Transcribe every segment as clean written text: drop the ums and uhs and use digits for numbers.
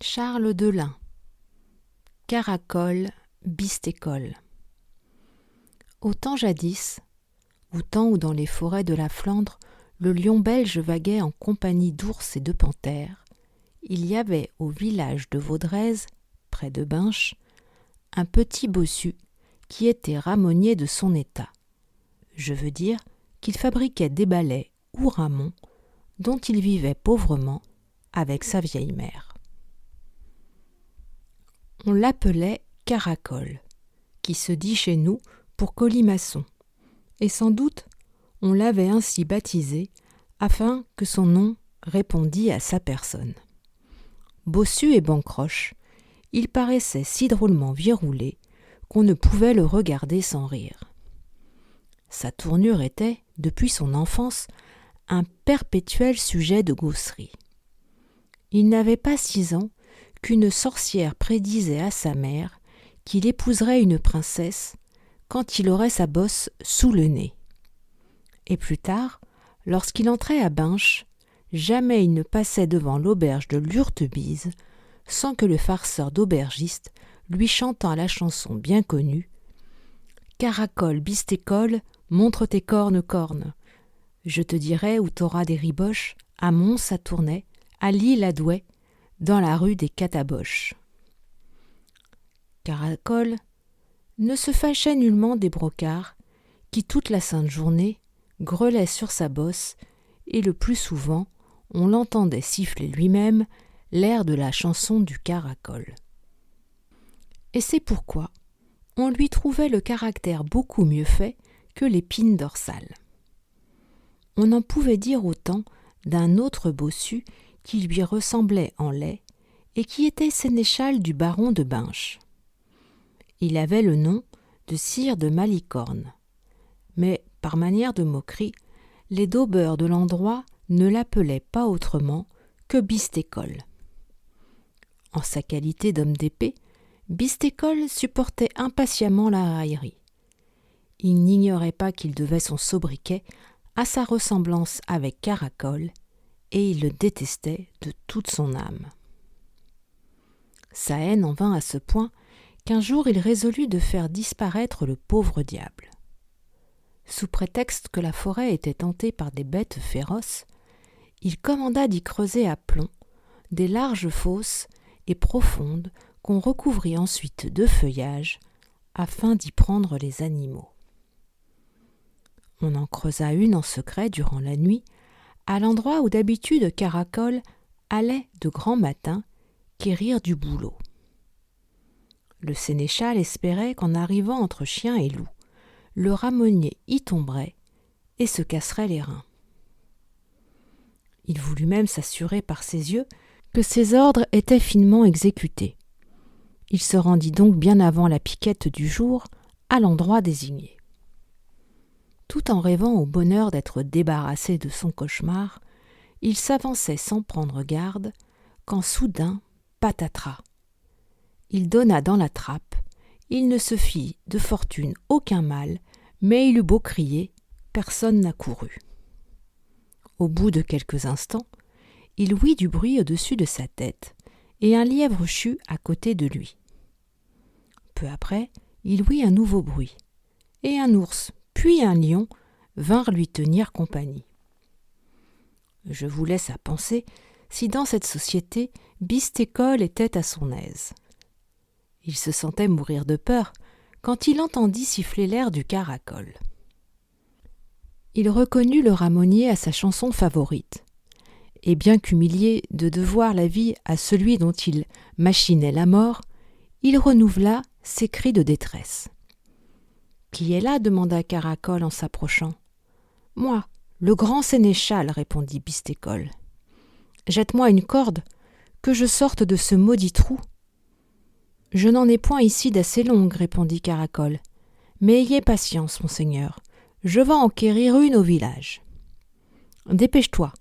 Charles Delin. Caracole, bistécole. Au temps jadis, au temps où dans les forêts de la Flandre, le lion belge vaguait en compagnie d'ours et de panthères, il y avait au village de Vaudrez, près de Binche, un petit bossu qui était ramonnier de son état. Je veux dire qu'il fabriquait des balais ou ramons dont il vivait pauvrement avec sa vieille mère. On l'appelait Caracole, qui se dit chez nous pour colimaçon, et sans doute on l'avait ainsi baptisé afin que son nom répondît à sa personne. Bossu et bancroche, il paraissait si drôlement vieux roulé qu'on ne pouvait le regarder sans rire. Sa tournure était, depuis son enfance, un perpétuel sujet de gausserie. Il n'avait pas 6 ans qu'une sorcière prédisait à sa mère qu'il épouserait une princesse quand il aurait sa bosse sous le nez. Et plus tard, lorsqu'il entrait à Binche, jamais il ne passait devant l'auberge de Lurtebise sans que le farceur d'aubergiste lui chantât la chanson bien connue « Caracole, bistécole, montre tes cornes, cornes. Je te dirai où t'auras des riboches, à Mons, à Tournai, à Lille, à Douai, dans la rue des Cataboches. » Caracole ne se fâchait nullement des brocards qui, toute la sainte journée, grelaient sur sa bosse et le plus souvent, on l'entendait siffler lui-même l'air de la chanson du Caracole. Et c'est pourquoi on lui trouvait le caractère beaucoup mieux fait que l'épine dorsale. On en pouvait dire autant d'un autre bossu qui lui ressemblait en laid et qui était sénéchal du baron de Binche. Il avait le nom de sire de Malicorne, mais par manière de moquerie, les daubeurs de l'endroit ne l'appelaient pas autrement que bistécole. En sa qualité d'homme d'épée, bistécole supportait impatiemment la raillerie. Il n'ignorait pas qu'il devait son sobriquet à sa ressemblance avec Caracole, et il le détestait de toute son âme. Sa haine en vint à ce point qu'un jour il résolut de faire disparaître le pauvre diable. Sous prétexte que la forêt était hantée par des bêtes féroces, il commanda d'y creuser à plomb des larges fosses et profondes qu'on recouvrit ensuite de feuillage afin d'y prendre les animaux. On en creusa une en secret durant la nuit, à l'endroit où d'habitude Caracole allait de grand matin quérir du bouleau. Le sénéchal espérait qu'en arrivant entre chien et loup, le ramonnier y tomberait et se casserait les reins. Il voulut même s'assurer par ses yeux que ses ordres étaient finement exécutés. Il se rendit donc bien avant la piquette du jour à l'endroit désigné. Tout en rêvant au bonheur d'être débarrassé de son cauchemar, il s'avançait sans prendre garde, quand soudain, patatras. Il donna dans la trappe, il ne se fit de fortune aucun mal, mais il eut beau crier, personne n'accourut. Au bout de quelques instants, il ouït du bruit au-dessus de sa tête, et un lièvre chut à côté de lui. Peu après, il ouït un nouveau bruit, et un ours, puis un lion, vinrent lui tenir compagnie. Je vous laisse à penser si dans cette société, bistécole était à son aise. Il se sentait mourir de peur quand il entendit siffler l'air du Caracole. Il reconnut le ramonnier à sa chanson favorite, et bien qu'humilié de devoir la vie à celui dont il machinait la mort, il renouvela ses cris de détresse. « Qui est là ?» demanda Caracole en s'approchant. « Moi, le grand sénéchal, » répondit bistécole. « Jette-moi une corde, que je sorte de ce maudit trou. »« Je n'en ai point ici d'assez longue, » répondit Caracole. « Mais ayez patience, monseigneur, je vas en quérir une au village. »« Dépêche-toi,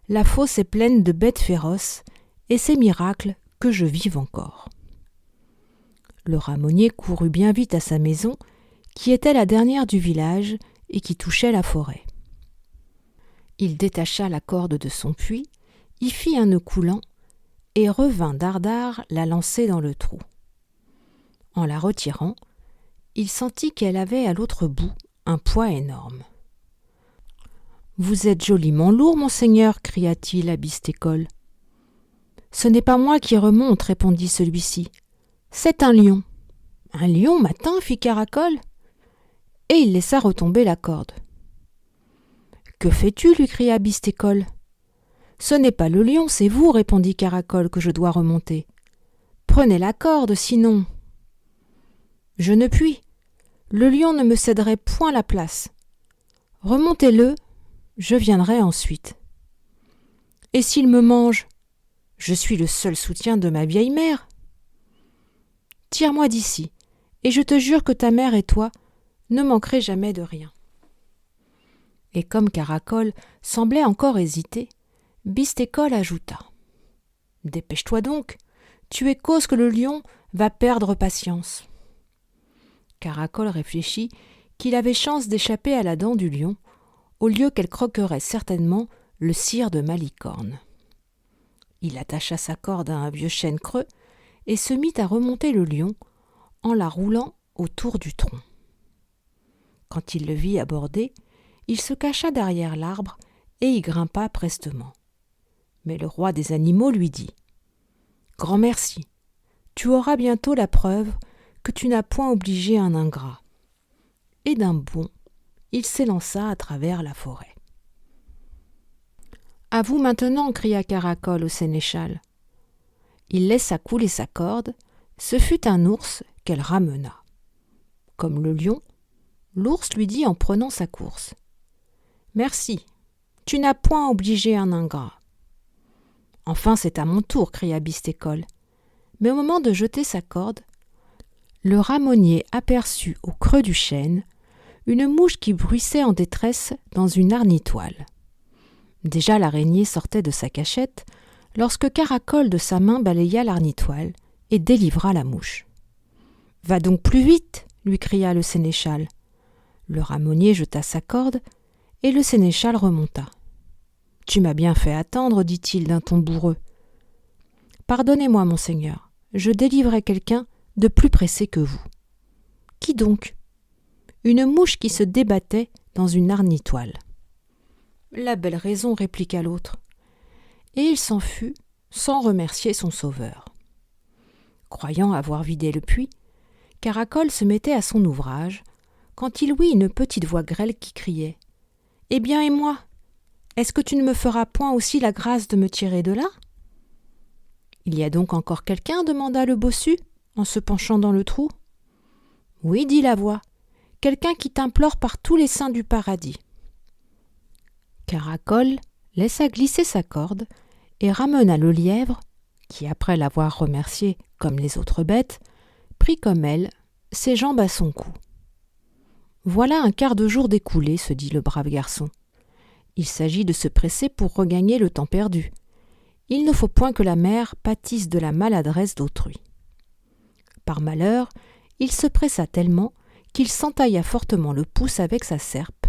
la fosse est pleine de bêtes féroces, et c'est miracle que je vive encore. » Le ramonnier courut bien vite à sa maison, qui était la dernière du village et qui touchait la forêt. Il détacha la corde de son puits, y fit un nœud coulant et revint dardard la lancer dans le trou. En la retirant, il sentit qu'elle avait à l'autre bout un poids énorme. « Vous êtes joliment lourd, monseigneur, cria-t-il à Bistécol. « Ce n'est pas moi qui remonte, répondit celui-ci. C'est un lion. »« Un lion, matin, fit Caracol. Et il laissa retomber la corde. « Que fais-tu » lui cria Bistécol. « Ce n'est pas le lion, c'est vous, répondit Caracol, que je dois remonter. Prenez la corde, sinon. »« Je ne puis. Le lion ne me céderait point la place. Remontez-le, je viendrai ensuite. Et s'il me mange, je suis le seul soutien de ma vieille mère. Tire-moi d'ici, et je te jure que ta mère et toi ne manquerez jamais de rien. » Et comme Caracol semblait encore hésiter, Bistécol ajouta. « Dépêche-toi donc, tu es cause que le lion va perdre patience. » Caracol réfléchit qu'il avait chance d'échapper à la dent du lion, au lieu qu'elle croquerait certainement le sire de Malicorne. Il attacha sa corde à un vieux chêne creux et se mit à remonter le lion en la roulant autour du tronc. Quand il le vit aborder, il se cacha derrière l'arbre et y grimpa prestement. Mais le roi des animaux lui dit « Grand merci, tu auras bientôt la preuve que tu n'as point obligé un ingrat. » Et d'un bond, il s'élança à travers la forêt. « À vous maintenant » cria Caracol au sénéchal. Il laissa couler sa corde, ce fut un ours qu'elle ramena. Comme le lion, l'ours lui dit en prenant sa course. « Merci, tu n'as point obligé un ingrat. »« Enfin, c'est à mon tour » cria Bistécol. Mais au moment de jeter sa corde, le ramonnier aperçut au creux du chêne une mouche qui bruissait en détresse dans une hargnitoile. Déjà l'araignée sortait de sa cachette lorsque Caracol de sa main balaya l'argnitoile et délivra la mouche. « Va donc plus vite » lui cria le sénéchal. Le ramonnier jeta sa corde et le sénéchal remonta. « Tu m'as bien fait attendre, dit-il d'un ton bourreux. « Pardonnez-moi, monseigneur, je délivrai quelqu'un de plus pressé que vous. »« Qui donc ?»« Une mouche qui se débattait dans une hargnitoile. »« La belle raison, répliqua l'autre. Et il s'en fut sans remercier son sauveur. Croyant avoir vidé le puits, Caracol se mettait à son ouvrage, quand il ouït une petite voix grêle qui criait « Eh bien, et moi ? Est-ce que tu ne me feras point aussi la grâce de me tirer de là ?»« Il y a donc encore quelqu'un » demanda le bossu, en se penchant dans le trou. « Oui, dit la voix, quelqu'un qui t'implore par tous les saints du paradis. » Caracol laissa glisser sa corde et ramena le lièvre, qui, après l'avoir remercié comme les autres bêtes, prit comme elle ses jambes à son cou. « Voilà un quart de jour découlé, se dit le brave garçon. Il s'agit de se presser pour regagner le temps perdu. Il ne faut point que la mère pâtisse de la maladresse d'autrui. » Par malheur, il se pressa tellement qu'il s'entailla fortement le pouce avec sa serpe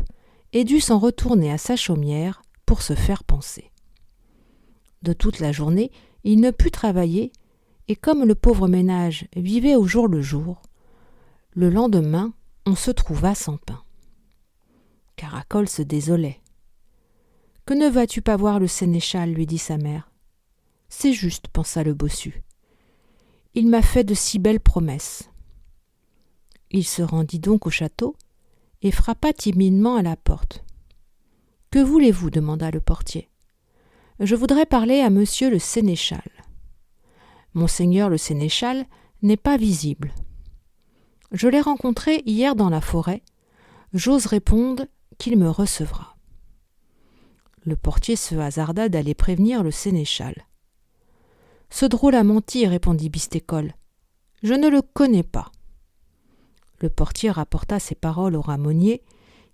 et dut s'en retourner à sa chaumière pour se faire panser. De toute la journée, il ne put travailler, et comme le pauvre ménage vivait au jour le jour, le lendemain, on se trouva sans pain. Caracol se désolait. « Que ne vas-tu pas voir le sénéchal ?» lui dit sa mère. « C'est juste, » pensa le bossu. « Il m'a fait de si belles promesses. » Il se rendit donc au château et frappa timidement à la porte. « Que voulez-vous » demanda le portier. « Je voudrais parler à monsieur le sénéchal. »« Monseigneur le sénéchal n'est pas visible. Je l'ai rencontré hier dans la forêt. J'ose répondre qu'il me recevra. » Le portier se hasarda d'aller prévenir le sénéchal. « Ce drôle a menti, » répondit Bistécol. « Je ne le connais pas. » Le portier rapporta ces paroles au ramonnier,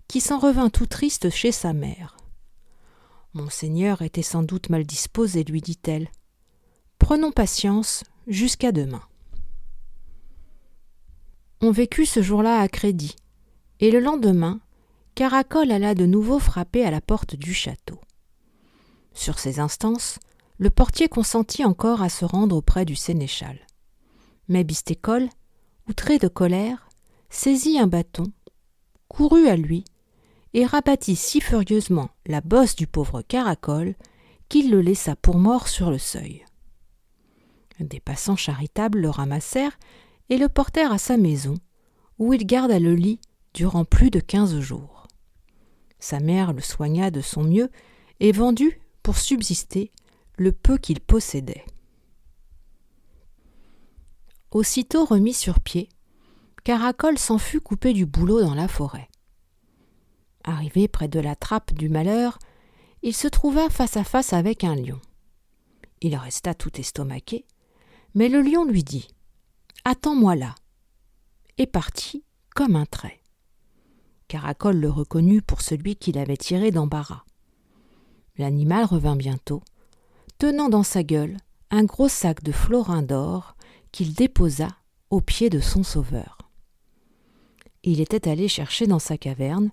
qui s'en revint tout triste chez sa mère. Monseigneur était sans doute mal disposé, lui dit-elle. Prenons patience jusqu'à demain. On vécut ce jour-là à crédit, et le lendemain, Caracol alla de nouveau frapper à la porte du château. Sur ses instances, le portier consentit encore à se rendre auprès du sénéchal. Mais Bistécol, outré de colère, saisit un bâton, courut à lui et rabattit si furieusement la bosse du pauvre Caracol qu'il le laissa pour mort sur le seuil. Des passants charitables le ramassèrent et le portèrent à sa maison, où il garda le lit durant plus de 15 jours. Sa mère le soigna de son mieux et vendut, pour subsister, le peu qu'il possédait. Aussitôt remis sur pied, Caracol s'en fut couper du boulot dans la forêt. Arrivé près de la trappe du malheur, il se trouva face à face avec un lion. Il resta tout estomaqué, mais le lion lui dit « Attends-moi là » et partit comme un trait. Caracol le reconnut pour celui qui l'avait tiré d'embarras. L'animal revint bientôt, tenant dans sa gueule un gros sac de florins d'or qu'il déposa aux pieds de son sauveur. Il était allé chercher dans sa caverne,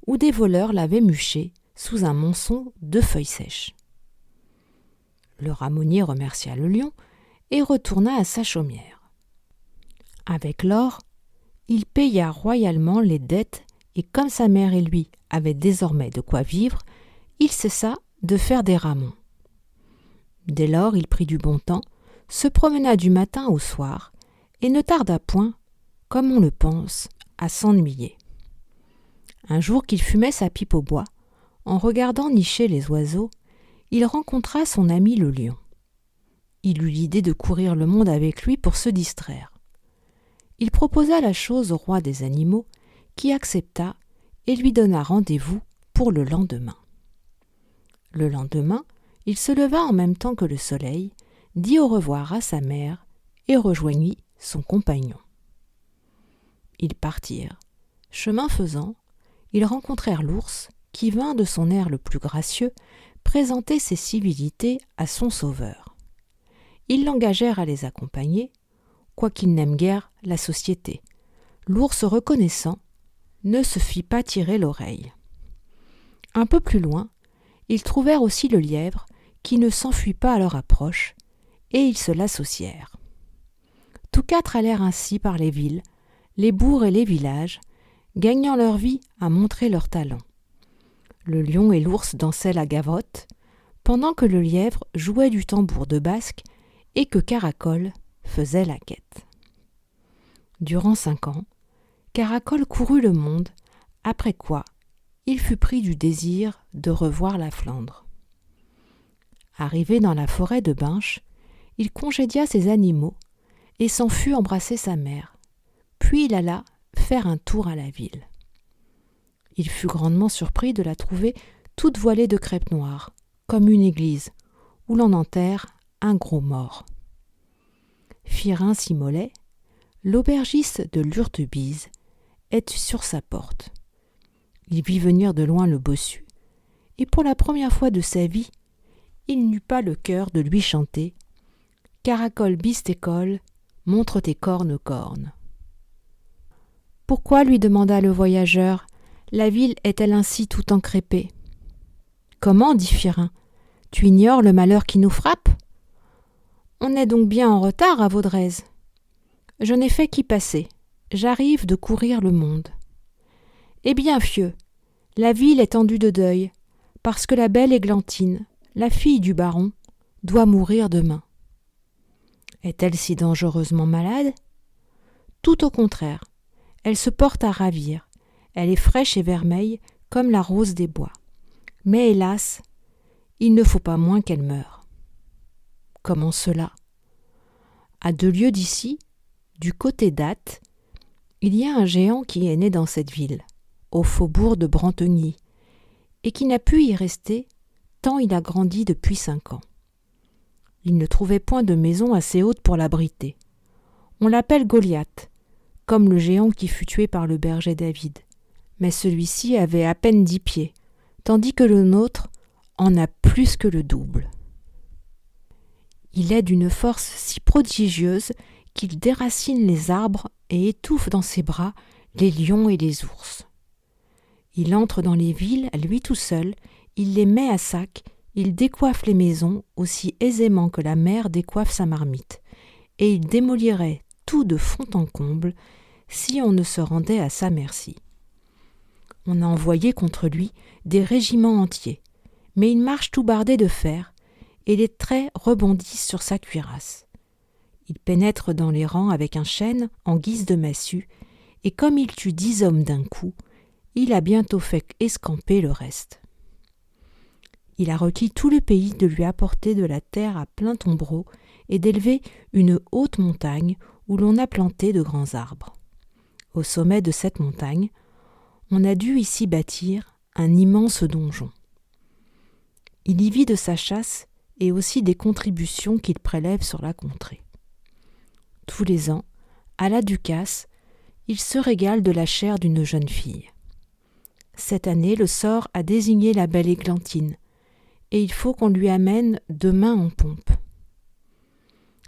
où des voleurs l'avaient mûché sous un monceau de feuilles sèches. Le ramonnier remercia le lion et retourna à sa chaumière. Avec l'or, il paya royalement les dettes et comme sa mère et lui avaient désormais de quoi vivre, il cessa de faire des ramons. Dès lors, il prit du bon temps, se promena du matin au soir et ne tarda point, comme on le pense, à s'ennuyer. Un jour qu'il fumait sa pipe au bois, en regardant nicher les oiseaux, il rencontra son ami le lion. Il eut l'idée de courir le monde avec lui pour se distraire. Il proposa la chose au roi des animaux, qui accepta et lui donna rendez-vous pour le lendemain. Le lendemain, il se leva en même temps que le soleil, dit au revoir à sa mère et rejoignit son compagnon. Ils partirent. Chemin faisant, ils rencontrèrent l'ours qui vint de son air le plus gracieux présenter ses civilités à son sauveur. Ils l'engagèrent à les accompagner, quoiqu'il n'aime guère la société. L'ours reconnaissant ne se fit pas tirer l'oreille. Un peu plus loin, ils trouvèrent aussi le lièvre qui ne s'enfuit pas à leur approche, et ils se l'associèrent. Tous quatre allèrent ainsi par les villes, les bourgs et les villages, gagnant leur vie à montrer leurs talents. Le lion et l'ours dansaient la gavotte, pendant que le lièvre jouait du tambour de basque et que Caracol faisait la quête. Durant 5 ans, Caracol courut le monde, après quoi il fut pris du désir de revoir la Flandre. Arrivé dans la forêt de Binche, il congédia ses animaux et s'en fut embrasser sa mère, puis il alla faire un tour à la ville. Il fut grandement surpris de la trouver toute voilée de crêpe noire, comme une église, où l'on enterre un gros mort. Firin Simolet, l'aubergiste de l'Urtebise, est sur sa porte. Il vit venir de loin le bossu, et pour la première fois de sa vie, il n'eut pas le cœur de lui chanter « Caracol Bistécol, montre tes cornes cornes ». « Pourquoi, lui demanda le voyageur, la ville est-elle ainsi tout encrépée ?»« Comment, dit Firin, tu ignores le malheur qui nous frappe ? On est donc bien en retard à Vaudrez. Je n'ai fait qu'y passer, j'arrive de courir le monde. Eh bien, fieu, la ville est tendue de deuil, parce que la belle Églantine, la fille du baron, doit mourir demain. Est-elle si dangereusement malade ? Tout au contraire. Elle se porte à ravir. Elle est fraîche et vermeille comme la rose des bois. Mais hélas, il ne faut pas moins qu'elle meure. Comment cela ? À 2 lieues d'ici, du côté d'Ath, il y a un géant qui est né dans cette ville, au faubourg de Brantegny, et qui n'a pu y rester tant il a grandi depuis 5 ans. Il ne trouvait point de maison assez haute pour l'abriter. On l'appelle Goliath, comme le géant qui fut tué par le berger David. Mais celui-ci avait à peine 10 pieds, tandis que le nôtre en a plus que le double. Il est d'une force si prodigieuse qu'il déracine les arbres et étouffe dans ses bras les lions et les ours. Il entre dans les villes, lui tout seul, il les met à sac il décoiffe les maisons aussi aisément que la mère décoiffe sa marmite, et il démolirait tout de fond en comble si on ne se rendait à sa merci. On a envoyé contre lui des régiments entiers, mais il marche tout bardé de fer, et les traits rebondissent sur sa cuirasse. Il pénètre dans les rangs avec un chêne en guise de massue, et comme il tue 10 hommes d'un coup, il a bientôt fait escamper le reste. Il a requis tout le pays de lui apporter de la terre à plein tombereau et d'élever une haute montagne où l'on a planté de grands arbres. Au sommet de cette montagne, on a dû ici bâtir un immense donjon. Il y vit de sa chasse et aussi des contributions qu'il prélève sur la contrée. Tous les ans, à la ducasse, il se régale de la chair d'une jeune fille. Cette année, le sort a désigné la belle Églantine, et il faut qu'on lui amène demain en pompe.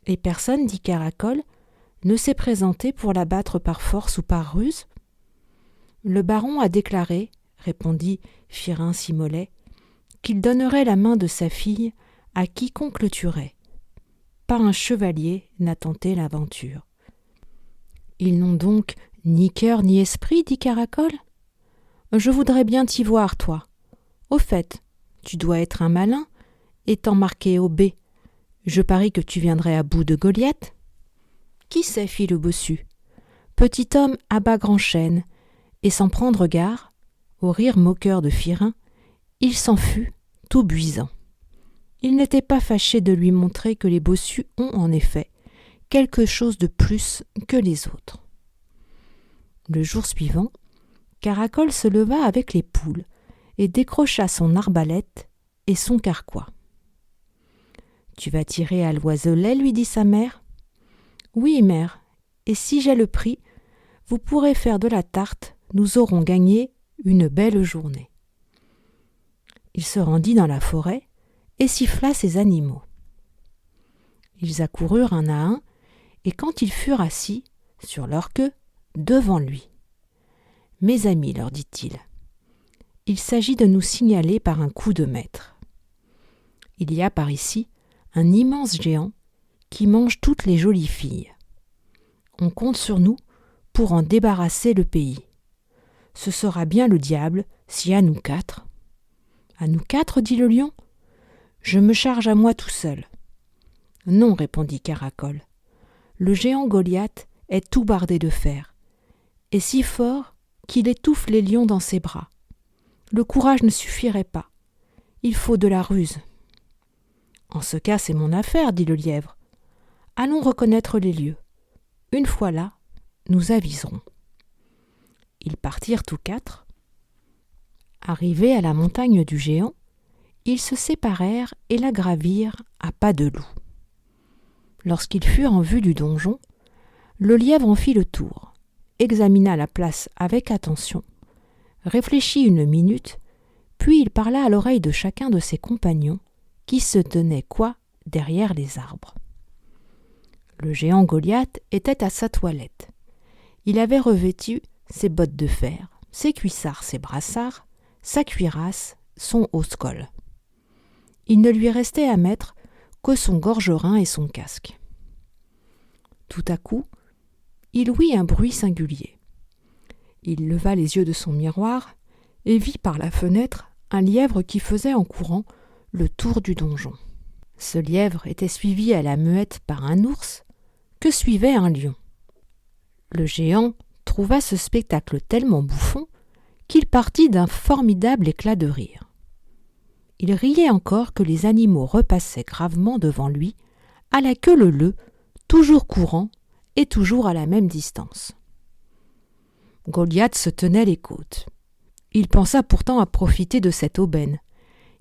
Et personne, dit Caracol, ne s'est présenté pour la battre par force ou par ruse ? Le baron a déclaré, répondit Firin Simolet, qu'il donnerait la main de sa fille à quiconque le tuerait. Pas un chevalier n'a tenté l'aventure. Ils n'ont donc ni cœur ni esprit, dit Caracol. Je voudrais bien t'y voir, toi. Au fait, tu dois être un malin, étant marqué au B. Je parie que tu viendrais à bout de Goliath. Qui sait, fit le bossu. Petit homme à bas grand chêne, et sans prendre garde, au rire moqueur de Firin, il s'en fut, tout buisant. Il n'était pas fâché de lui montrer que les bossus ont en effet quelque chose de plus que les autres. Le jour suivant, Caracol se leva avec les poules et décrocha son arbalète et son carquois. « Tu vas tirer à l'oiselet, lui dit sa mère. « Oui, mère, et si j'ai le prix, vous pourrez faire de la tarte, nous aurons gagné une belle journée. » Il se rendit dans la forêt et siffla ses animaux. Ils accoururent un à un, et quand ils furent assis, sur leur queue, devant lui. « Mes amis, leur dit-il, il s'agit de nous signaler par un coup de maître. Il y a par ici un immense géant qui mange toutes les jolies filles. On compte sur nous pour en débarrasser le pays. Ce sera bien le diable si à nous 4. À nous 4, dit le lion. Je me charge à moi tout seul. Non, répondit Caracol. Le géant Goliath est tout bardé de fer, et si fort qu'il étouffe les lions dans ses bras. Le courage ne suffirait pas. Il faut de la ruse. En ce cas, c'est mon affaire, dit le lièvre. Allons reconnaître les lieux. Une fois là, nous aviserons. Ils partirent tous 4. Arrivés à la montagne du géant, ils se séparèrent et la gravirent à pas de loup. Lorsqu'ils furent en vue du donjon, le lièvre en fit le tour, examina la place avec attention, réfléchit une minute, puis il parla à l'oreille de chacun de ses compagnons qui se tenaient derrière les arbres. Le géant Goliath était à sa toilette. Il avait revêtu ses bottes de fer, ses cuissards, ses brassards, sa cuirasse, son hausse-col. Il ne lui restait à mettre que son gorgerin et son casque. Tout à coup, il ouït un bruit singulier. Il leva les yeux de son miroir et vit par la fenêtre un lièvre qui faisait en courant le tour du donjon. Ce lièvre était suivi à la muette par un ours que suivait un lion. Le géant trouva ce spectacle tellement bouffon qu'il partit d'un formidable éclat de rire. Il riait encore que les animaux repassaient gravement devant lui, à la queue leu-leu, toujours courant et toujours à la même distance. Goliath se tenait les côtes. Il pensa pourtant à profiter de cette aubaine.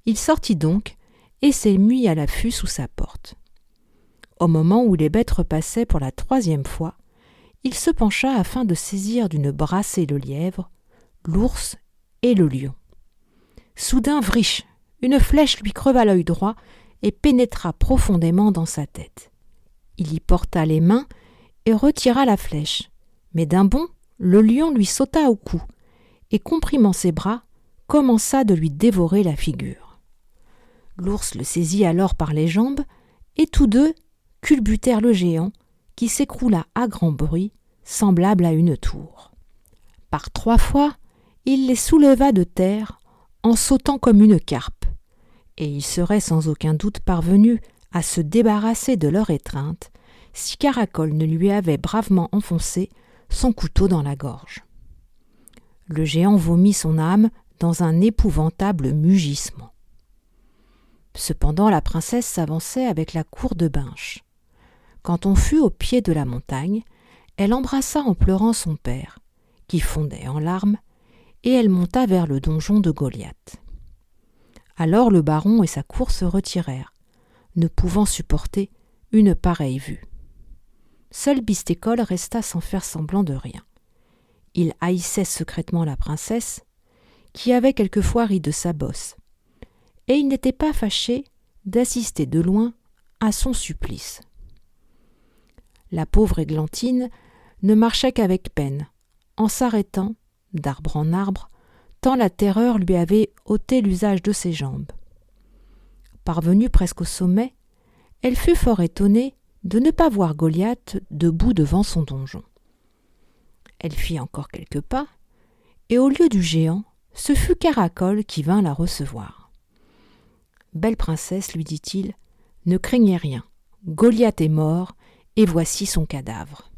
Il sortit donc et s'est mis à l'affût sous sa porte. Au moment où les bêtes repassaient pour la 3e fois, il se pencha afin de saisir d'une brassée le lièvre, l'ours et le lion. Soudain, vriche, une flèche lui creva l'œil droit et pénétra profondément dans sa tête. Il y porta les mains et retira la flèche, mais d'un bond, le lion lui sauta au cou et, comprimant ses bras, commença de lui dévorer la figure. L'ours le saisit alors par les jambes, et tous deux culbutèrent le géant, qui s'écroula à grand bruit, semblable à une tour. Par 3 fois, il les souleva de terre en sautant comme une carpe, et il serait sans aucun doute parvenu à se débarrasser de leur étreinte si Caracol ne lui avait bravement enfoncé son couteau dans la gorge. Le géant vomit son âme dans un épouvantable mugissement. Cependant, la princesse s'avançait avec la cour de Binche. Quand on fut au pied de la montagne, elle embrassa en pleurant son père, qui fondait en larmes, et elle monta vers le donjon de Goliath. Alors le baron et sa cour se retirèrent, ne pouvant supporter une pareille vue. Seul Bistécol resta sans faire semblant de rien. Il haïssait secrètement la princesse, qui avait quelquefois ri de sa bosse, et il n'était pas fâché d'assister de loin à son supplice. La pauvre Églantine ne marchait qu'avec peine, en s'arrêtant, d'arbre en arbre, tant la terreur lui avait ôté l'usage de ses jambes. Parvenue presque au sommet, elle fut fort étonnée de ne pas voir Goliath debout devant son donjon. Elle fit encore quelques pas, et au lieu du géant, ce fut Caracol qui vint la recevoir. « Belle princesse, lui dit-il, ne craignez rien, Goliath est mort, et voici son cadavre. »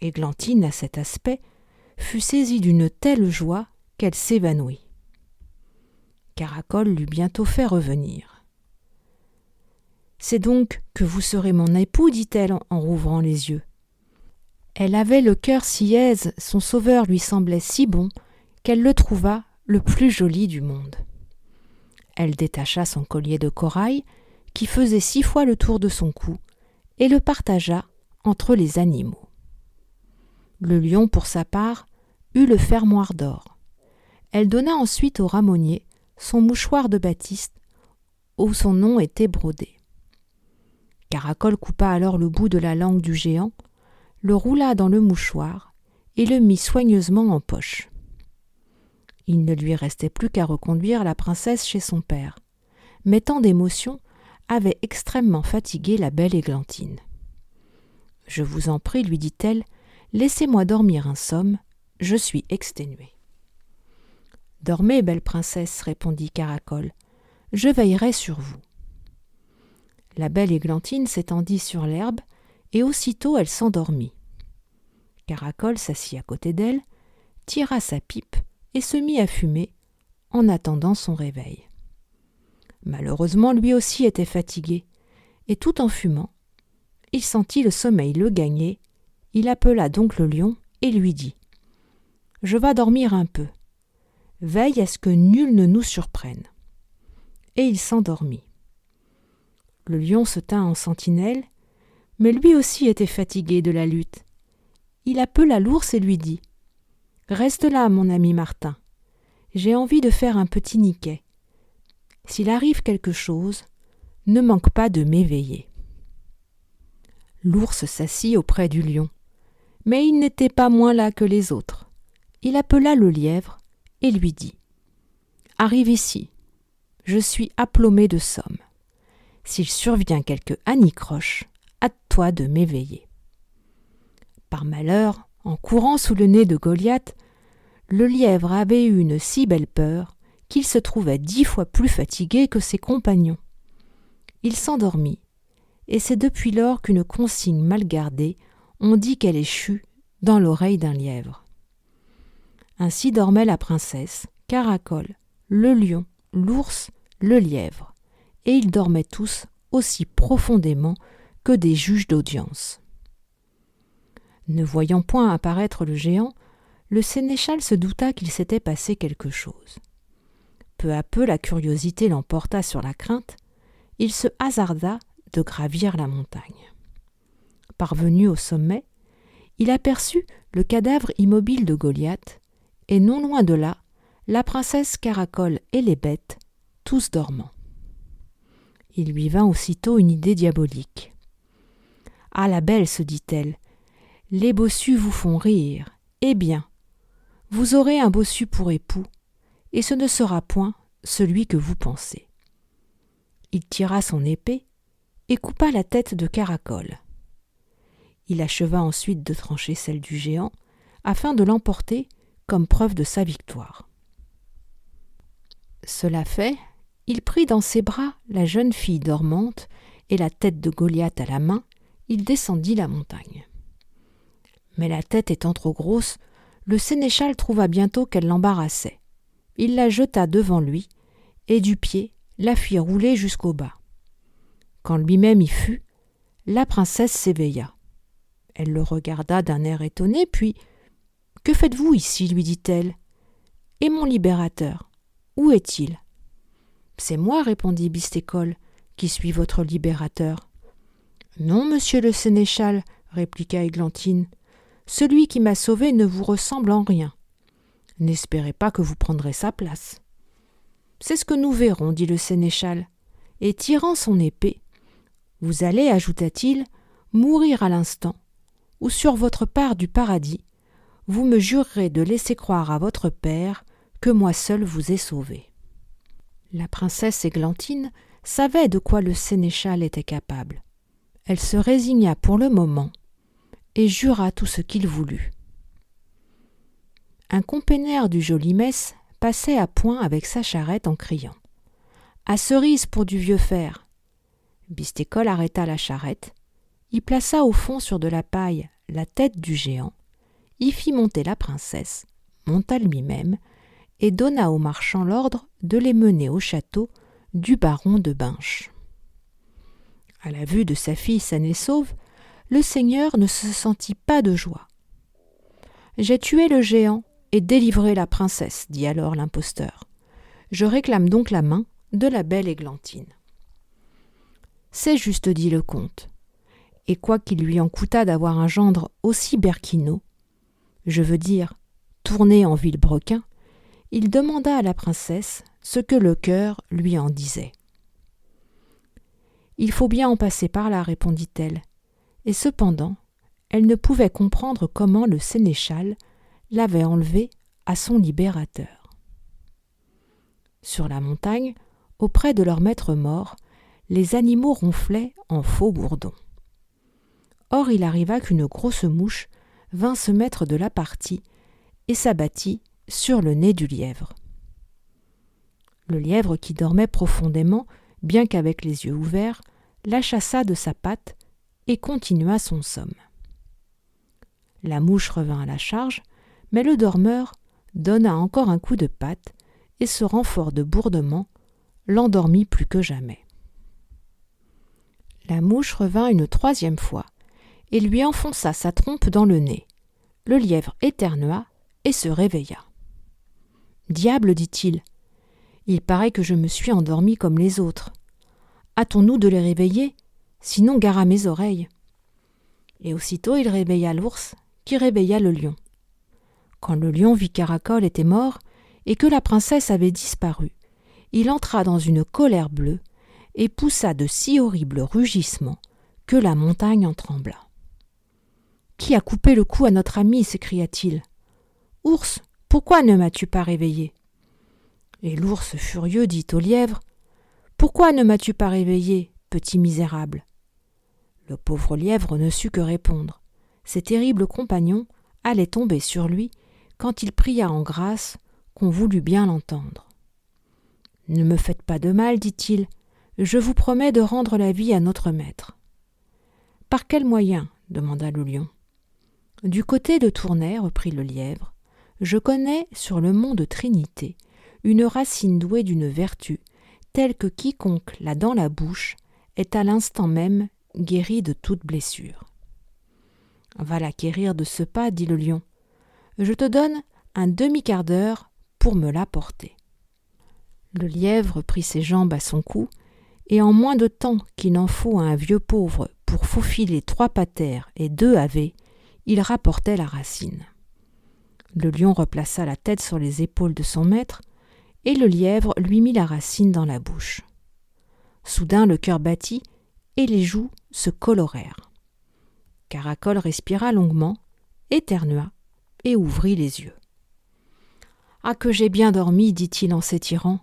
Églantine, à cet aspect, fut saisie d'une telle joie qu'elle s'évanouit. Caracol l'eut bientôt fait revenir. « C'est donc que vous serez mon époux, dit-elle en rouvrant les yeux. » Elle avait le cœur si aise, son sauveur lui semblait si bon, qu'elle le trouva le plus joli du monde. Elle détacha son collier de corail, qui faisait 6 fois le tour de son cou, et le partagea entre les animaux. Le lion, pour sa part, eut le fermoir d'or. Elle donna ensuite au ramonnier son mouchoir de batiste, où son nom était brodé. Caracol coupa alors le bout de la langue du géant, le roula dans le mouchoir et le mit soigneusement en poche. Il ne lui restait plus qu'à reconduire la princesse chez son père, mais tant d'émotions avait extrêmement fatigué la belle Églantine. « Je vous en prie, lui dit-elle, laissez-moi dormir un somme, je suis exténuée. »« Dormez, belle princesse, répondit Caracol, je veillerai sur vous. » La belle Églantine s'étendit sur l'herbe, et aussitôt elle s'endormit. Caracol s'assit à côté d'elle, tira sa pipe et se mit à fumer en attendant son réveil. Malheureusement, lui aussi était fatigué, et tout en fumant, il sentit le sommeil le gagner. Il appela donc le lion et lui dit « Je vas dormir un peu. Veille à ce que nul ne nous surprenne. » Et il s'endormit. Le lion se tint en sentinelle, mais lui aussi était fatigué de la lutte. Il appela l'ours et lui dit « Reste là, mon ami Martin. J'ai envie de faire un petit niquet. S'il arrive quelque chose, ne manque pas de m'éveiller. » L'ours s'assit auprès du lion, mais il n'était pas moins là que les autres. Il appela le lièvre et lui dit « Arrive ici, je suis aplomé de somme. S'il survient quelque anicroche, hâte-toi de m'éveiller. » Par malheur, en courant sous le nez de Goliath, le lièvre avait eu une si belle peur qu'il se trouvait 10 fois plus fatigué que ses compagnons. Il s'endormit, et c'est depuis lors qu'une consigne mal gardée, on dit qu'elle échut dans l'oreille d'un lièvre. Ainsi dormait la princesse, Caracol, le lion, l'ours, le lièvre, et ils dormaient tous aussi profondément que des juges d'audience. Ne voyant point apparaître le géant, le sénéchal se douta qu'il s'était passé quelque chose. Peu à peu, la curiosité l'emporta sur la crainte. Il se hasarda de gravir la montagne. Parvenu au sommet, il aperçut le cadavre immobile de Goliath, et non loin de là, la princesse Caracol et les bêtes, tous dormant. Il lui vint aussitôt une idée diabolique. « Ah, la belle, se dit-elle, les bossus vous font rire. Eh bien, vous aurez un bossu pour époux, et ce ne sera point celui que vous pensez. il tira son épée et coupa la tête de Caracol. Il acheva ensuite de trancher celle du géant afin de l'emporter comme preuve de sa victoire. Cela fait, il prit dans ses bras la jeune fille dormante et la tête de Goliath à la main, il descendit la montagne. Mais la tête étant trop grosse, le sénéchal trouva bientôt qu'elle l'embarrassait. Il la jeta devant lui et du pied la fit rouler jusqu'au bas. Quand lui-même y fut, la princesse s'éveilla. Elle le regarda d'un air étonné, puis « Que faites-vous ici ?» lui dit-elle. « Et mon libérateur, où est-il » ? « C'est moi, répondit Bistécol, qui suis votre libérateur. »« Non, monsieur le sénéchal, répliqua Églantine, celui qui m'a sauvé ne vous ressemble en rien. N'espérez pas que vous prendrez sa place. »« C'est ce que nous verrons, dit le sénéchal, et tirant son épée, « Vous allez, ajouta-t-il, mourir à l'instant, ou sur votre part du paradis, vous me jurerez de laisser croire à votre père que moi seul vous ai sauvé. » La princesse Églantine savait de quoi le sénéchal était capable. Elle se résigna pour le moment et jura tout ce qu'il voulut. Un compénère du Joli-Mess passait à point avec sa charrette en criant « À cerise pour du vieux fer !» Bistécol arrêta la charrette, y plaça au fond sur de la paille la tête du géant, y fit monter la princesse, monta lui-même, et donna aux marchands l'ordre de les mener au château du baron de Binche. À la vue de sa fille saine et sauve, le seigneur ne se sentit pas de joie. « J'ai tué le géant et délivré la princesse, dit alors l'imposteur. Je réclame donc la main de la belle Églantine. »« C'est juste, dit le comte, et quoiqu'il lui en coûtât d'avoir un gendre aussi berquinot, je veux dire, tourné en vilebrequin, il demanda à la princesse ce que le cœur lui en disait. « Il faut bien en passer par là, répondit-elle, et cependant, elle ne pouvait comprendre comment le sénéchal l'avait enlevé à son libérateur. Sur la montagne, auprès de leur maître mort, les animaux ronflaient en faux bourdons. Or il arriva qu'une grosse mouche vint se mettre de la partie et s'abattit sur le nez du lièvre. Le lièvre, qui dormait profondément, bien qu'avec les yeux ouverts, la chassa de sa patte et continua son somme. La mouche revint à la charge, mais le dormeur donna encore un coup de patte et ce renfort de bourdement l'endormit plus que jamais. La mouche revint une troisième fois et lui enfonça sa trompe dans le nez. Le lièvre éternua et se réveilla. « Diable, dit-il, il paraît que je me suis endormi comme les autres. Hâtons-nous de les réveiller, sinon gare à mes oreilles. » Et aussitôt il réveilla l'ours, qui réveilla le lion. Quand le lion vit Caracol était mort et que la princesse avait disparu, il entra dans une colère bleue et poussa de si horribles rugissements que la montagne en trembla. « Qui a coupé le cou à notre ami ?» s'écria-t-il. « Ours, pourquoi ne m'as-tu pas réveillé ?» Et l'ours furieux dit au lièvre « Pourquoi ne m'as-tu pas réveillé, petit misérable ?» Le pauvre lièvre ne sut que répondre. Ses terribles compagnons allaient tomber sur lui quand il pria en grâce qu'on voulût bien l'entendre. « Ne me faites pas de mal, dit-il, je vous promets de rendre la vie à notre maître. »« Par quel moyen ?» demanda le lion. « Du côté de Tournai, reprit le lièvre, je connais sur le mont de Trinité une racine douée d'une vertu, telle que quiconque l'a dans la bouche est à l'instant même guéri de toute blessure. »« Va l'acquérir de ce pas, dit le lion. Je te donne un demi-quart d'heure pour me l'apporter. » Le lièvre prit ses jambes à son cou, et en moins de temps qu'il n'en faut à un vieux pauvre pour faufiler 3 patères et 2 havets, il rapportait la racine. Le lion replaça la tête sur les épaules de son maître, et le lièvre lui mit la racine dans la bouche. Soudain le cœur battit, et les joues se colorèrent. Caracol respira longuement, éternua, et ouvrit les yeux. « Ah, que j'ai bien dormi, dit-il en s'étirant,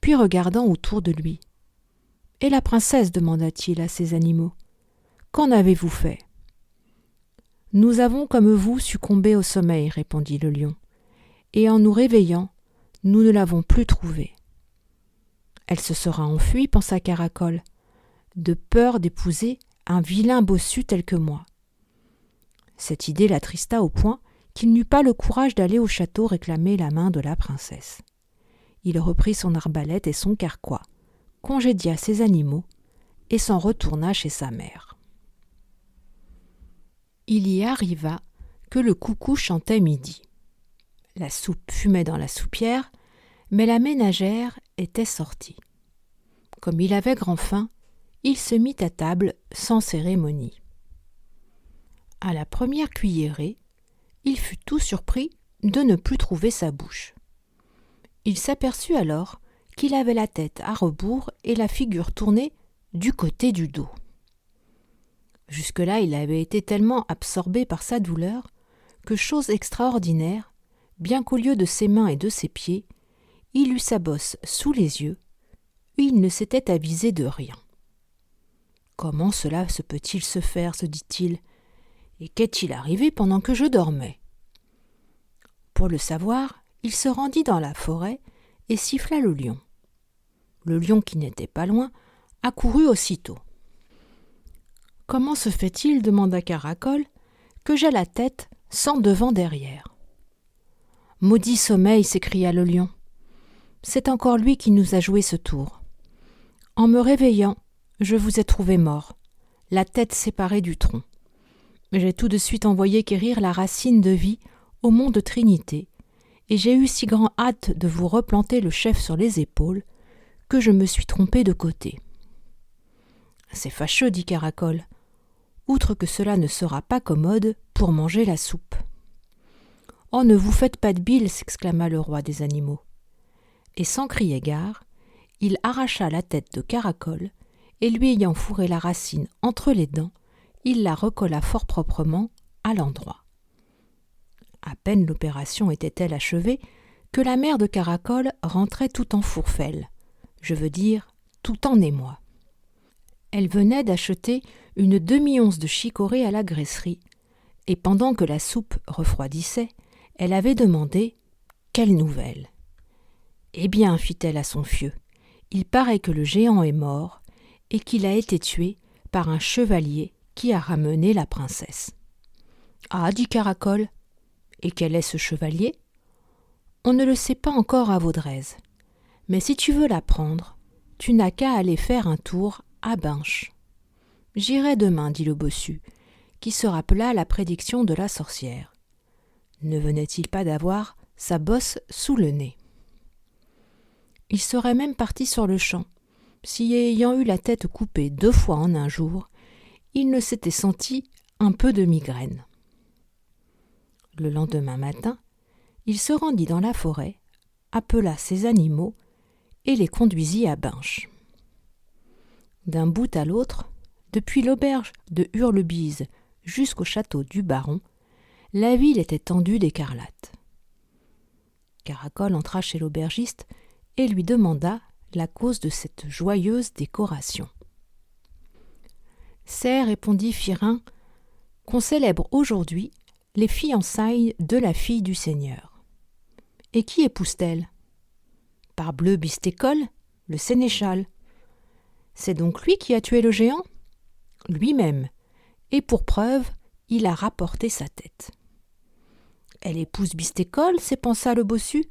puis regardant autour de lui. Et la princesse demanda-t-il à ses animaux. Qu'en avez-vous fait ? Nous avons, comme vous, succombé au sommeil, répondit le lion. Et en nous réveillant, nous ne l'avons plus trouvée. Elle se sera enfuie, pensa Caracol, de peur d'épouser un vilain bossu tel que moi. Cette idée l'attrista au point qu'il n'eut pas le courage d'aller au château réclamer la main de la princesse. Il reprit son arbalète et son carquois, congédia ses animaux et s'en retourna chez sa mère. Il y arriva que le coucou chantait midi. La soupe fumait dans la soupière, mais la ménagère était sortie. Comme il avait grand faim, il se mit à table sans cérémonie. À la première cuillerée, il fut tout surpris de ne plus trouver sa bouche. Il s'aperçut alors qu'il avait la tête à rebours et la figure tournée du côté du dos. Jusque-là, il avait été tellement absorbé par sa douleur que, chose extraordinaire, bien qu'au lieu de ses mains et de ses pieds, il eut sa bosse sous les yeux, il ne s'était avisé de rien. « Comment cela se peut-il se faire ?» se dit-il. « Et qu'est-il arrivé pendant que je dormais ?» Pour le savoir, il se rendit dans la forêt et siffla le lion. Le lion, qui n'était pas loin, accourut aussitôt. « Comment se fait-il, demanda Caracol, que j'ai la tête sans devant derrière ?» « Maudit sommeil !» s'écria le lion. « C'est encore lui qui nous a joué ce tour. En me réveillant, je vous ai trouvé mort, la tête séparée du tronc. J'ai tout de suite envoyé quérir la racine de vie au mont de Trinité, et j'ai eu si grand hâte de vous replanter le chef sur les épaules que je me suis trompé de côté. »« C'est fâcheux, dit Caracol, outre que cela ne sera pas commode pour manger la soupe. »« Oh, ne vous faites pas de bile, s'exclama le roi des animaux. » Et sans crier gare, il arracha la tête de Caracol, et lui ayant fourré la racine entre les dents, il la recolla fort proprement à l'endroit. À peine l'opération était-elle achevée que la mère de Caracol rentrait tout en fourfelle, je veux dire tout en émoi. Elle venait d'acheter une demi-once de chicorée à la graisserie, et pendant que la soupe refroidissait, elle avait demandé « Quelle nouvelle ?» « Eh bien, fit-elle à son fieu, il paraît que le géant est mort et qu'il a été tué par un chevalier qui a ramené la princesse. »« Ah, dit Caracol, et quel est ce chevalier ? On ne le sait pas encore à Vaudrez, mais si tu veux l'apprendre, tu n'as qu'à aller faire un tour à Binche. J'irai demain, dit le bossu, qui se rappela la prédiction de la sorcière. Ne venait-il pas d'avoir sa bosse sous le nez ? Il serait même parti sur le champ, si ayant eu la tête coupée 2 fois en un jour, il ne s'était senti un peu de migraine. Le lendemain matin, il se rendit dans la forêt, appela ses animaux et les conduisit à Binche. D'un bout à l'autre, depuis l'auberge de Hurlebise jusqu'au château du baron, la ville était tendue d'écarlate. Caracol entra chez l'aubergiste et lui demanda la cause de cette joyeuse décoration. « C'est, répondit Firin, qu'on célèbre aujourd'hui les fiançailles de la fille du seigneur. Et qui épouse-t-elle ? Parbleu Bistécol, le sénéchal. C'est donc lui qui a tué le géant ? Lui-même, et pour preuve, il a rapporté sa tête. Elle épouse Bistécol, s'épança le bossu,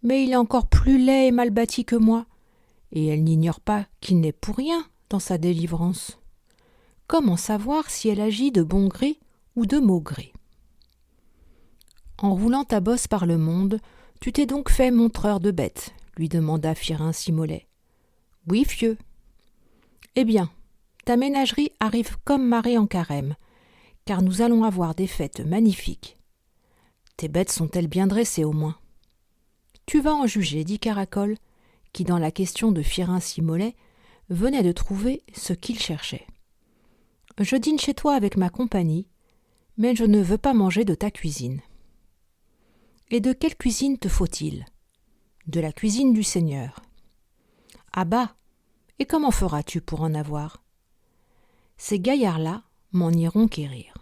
mais il est encore plus laid et mal bâti que moi, et elle n'ignore pas qu'il n'est pour rien dans sa délivrance. Comment savoir si elle agit de bon gré ou de mauvais gré ? En roulant ta bosse par le monde, tu t'es donc fait montreur de bêtes, lui demanda Firin Simolet. Oui, fieu. Eh bien, ta ménagerie arrive comme marée en carême, car nous allons avoir des fêtes magnifiques. Tes bêtes sont-elles bien dressées au moins ? Tu vas en juger, dit Caracol, qui dans la question de Firin Simolet venait de trouver ce qu'il cherchait. Je dîne chez toi avec ma compagnie, mais je ne veux pas manger de ta cuisine. Et de quelle cuisine te faut-il ? De la cuisine du Seigneur. Ah bah, Et comment feras-tu pour en avoir ? Ces gaillards-là m'en iront quérir. »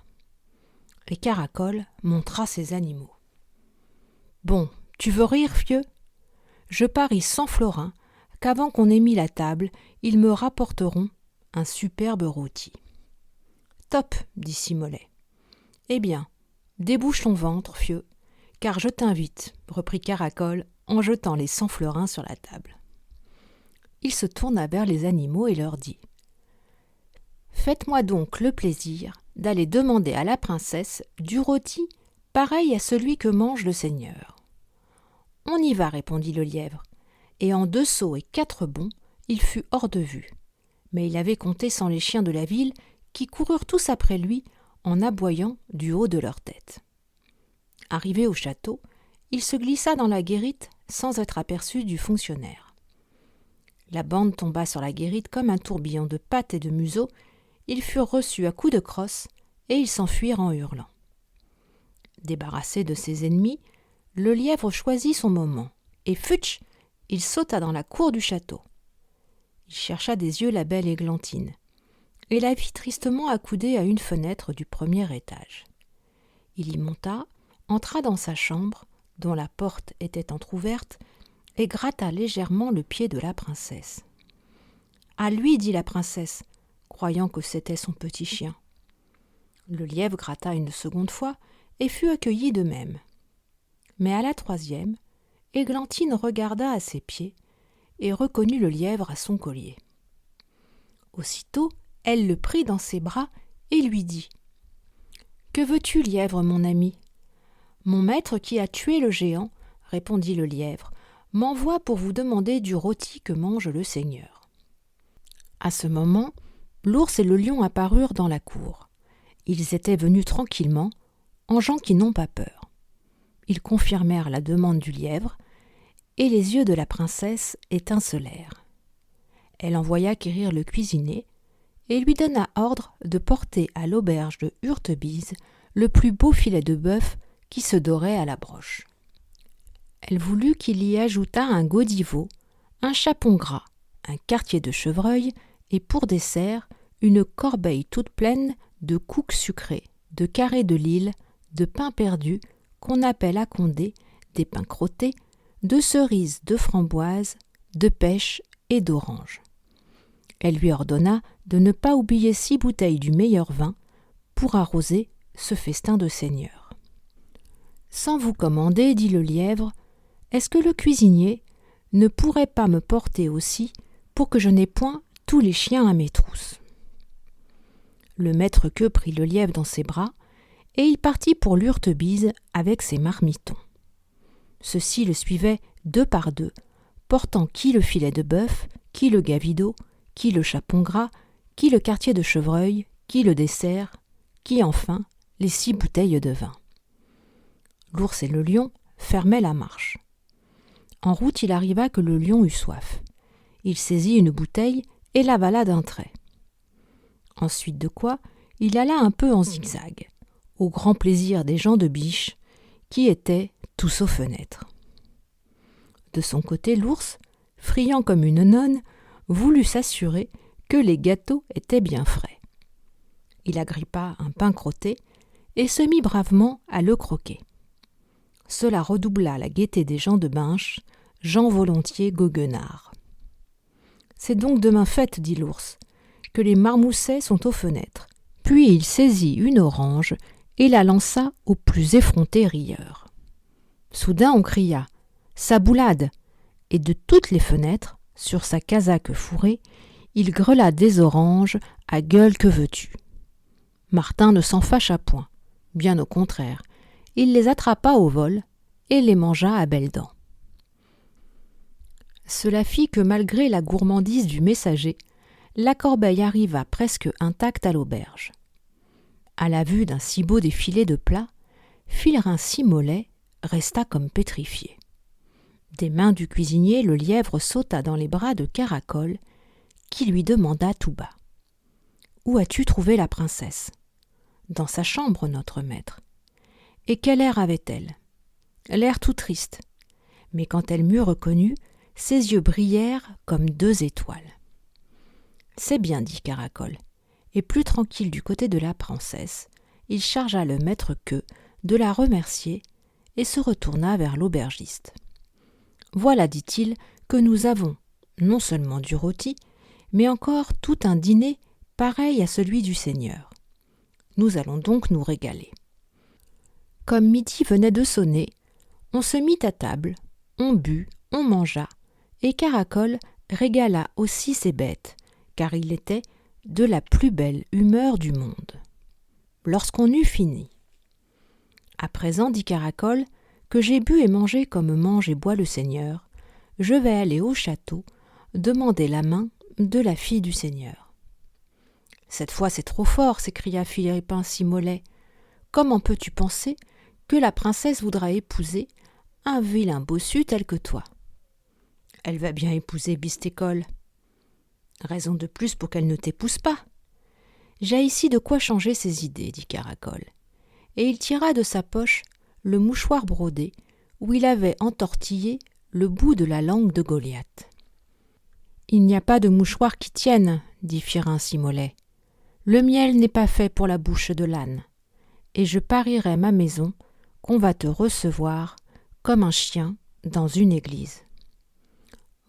Et Caracol montra ses animaux. « Bon, tu veux rire, fieu ? Je parie 100 florins qu'avant qu'on ait mis la table, ils me rapporteront un superbe rôti. »« Top, dit Simolet. »« Eh bien, débouche ton ventre, fieu, car je t'invite, reprit Caracol en jetant les 100 florins sur la table. Il se tourna vers les animaux et leur dit : « Faites-moi donc le plaisir d'aller demander à la princesse du rôti pareil à celui que mange le seigneur. »« On y va, répondit le lièvre, et en 2 sauts et 4 bonds, il fut hors de vue. Mais il avait compté sans les chiens de la ville qui coururent tous après lui en aboyant du haut de leur tête. Arrivé au château, il se glissa dans la guérite sans être aperçu du fonctionnaire. La bande tomba sur la guérite comme un tourbillon de pattes et de museaux. Ils furent reçus à coups de crosse et ils s'enfuirent en hurlant. Débarrassé de ses ennemis, le lièvre choisit son moment et futsch, il sauta dans la cour du château. Il chercha des yeux la belle Églantine et la vit tristement accoudée à une fenêtre du premier étage. Il y monta, entra dans sa chambre, dont la porte était entr'ouverte, et gratta légèrement le pied de la princesse. « À lui, dit la princesse, croyant que c'était son petit chien. Le lièvre gratta une seconde fois et fut accueilli de même. Mais à la 3e, Églantine regarda à ses pieds et reconnut le lièvre à son collier. Aussitôt, elle le prit dans ses bras et lui dit : « Que veux-tu, lièvre, mon ami ? » ?»« Mon maître qui a tué le géant, répondit le lièvre, m'envoie pour vous demander du rôti que mange le seigneur. » À ce moment, l'ours et le lion apparurent dans la cour. Ils étaient venus tranquillement, en gens qui n'ont pas peur. Ils confirmèrent la demande du lièvre, et les yeux de la princesse étincelèrent. Elle envoya quérir le cuisinier, et lui donna ordre de porter à l'auberge de Hurtebise le plus beau filet de bœuf qui se dorait à la broche. Elle voulut qu'il y ajoutât un godiveau, un chapon gras, un quartier de chevreuil et pour dessert, une corbeille toute pleine de coucs sucrés, de carrés de Lille, de pain perdu, qu'on appelle à Condé, des pains crottés, de cerises, de framboises, de pêches et d'oranges. Elle lui ordonna de ne pas oublier 6 bouteilles du meilleur vin pour arroser ce festin de seigneur. « Sans vous commander, dit le lièvre, est-ce que le cuisinier ne pourrait pas me porter aussi pour que je n'ai point tous les chiens à mes trousses ?» Le maître queue prit le lièvre dans ses bras et il partit pour l'Hurtebise avec ses marmitons. Ceux-ci le suivaient 2 par 2, portant qui le filet de bœuf, qui le gavido, qui le chapon gras, qui le quartier de chevreuil, qui le dessert, qui enfin les 6 bouteilles de vin. L'ours et le lion fermaient la marche. En route, il arriva que le lion eut soif. Il saisit une bouteille et l'avala d'un trait. Ensuite de quoi, il alla un peu en zigzag, au grand plaisir des gens de Biche, qui étaient tous aux fenêtres. De son côté, l'ours, friand comme une nonne, voulut s'assurer que les gâteaux étaient bien frais. Il agrippa un pain crotté et se mit bravement à le croquer. Cela redoubla la gaieté des gens de Binche, gens volontiers goguenards. « C'est donc demain fête, dit l'ours, que les marmoussets sont aux fenêtres. » Puis il saisit une orange et la lança aux plus effrontés rieurs. Soudain on cria « Saboulade !» et de toutes les fenêtres, sur sa casaque fourrée, il grela des oranges à gueule que veux-tu. Martin ne s'en fâcha point, bien au contraire, il les attrapa au vol et les mangea à belles dents. Cela fit que malgré la gourmandise du messager, la corbeille arriva presque intacte à l'auberge. À la vue d'un si beau défilé de plats, Filerin Simolet resta comme pétrifié. Des mains du cuisinier, le lièvre sauta dans les bras de Caracol, qui lui demanda tout bas : « Où as-tu trouvé la princesse ? » ?»« Dans sa chambre, notre maître. »« Et quel air avait-elle ? » ?»« L'air tout triste. Mais quand elle m'eut reconnu, ses yeux brillèrent comme 2 étoiles. » C'est bien, dit Caracol. Et plus tranquille du côté de la princesse, il chargea le maître queux de la remercier et se retourna vers l'aubergiste. Voilà, dit-il, que nous avons non seulement du rôti, mais encore tout un dîner pareil à celui du seigneur. Nous allons donc nous régaler. Comme midi venait de sonner, on se mit à table, on but, on mangea, et Caracol régala aussi ses bêtes, car il était de la plus belle humeur du monde. Lorsqu'on eut fini. « À présent, dit Caracol, que j'ai bu et mangé comme mange et boit le seigneur, je vais aller au château demander la main de la fille du seigneur. » « Cette fois c'est trop fort, s'écria Philippe ainsi mollet. Comment peux-tu penser que la princesse voudra épouser un vilain bossu tel que toi ? Elle va bien épouser Bistécole. Raison de plus pour qu'elle ne t'épouse pas. J'ai ici de quoi changer ses idées, dit Caracol. Et il tira de sa poche le mouchoir brodé où il avait entortillé le bout de la langue de Goliath. Il n'y a pas de mouchoir qui tienne, dit Firin-Simollet. Le miel n'est pas fait pour la bouche de l'âne, et je parierai ma maison qu'on va te recevoir comme un chien dans une église.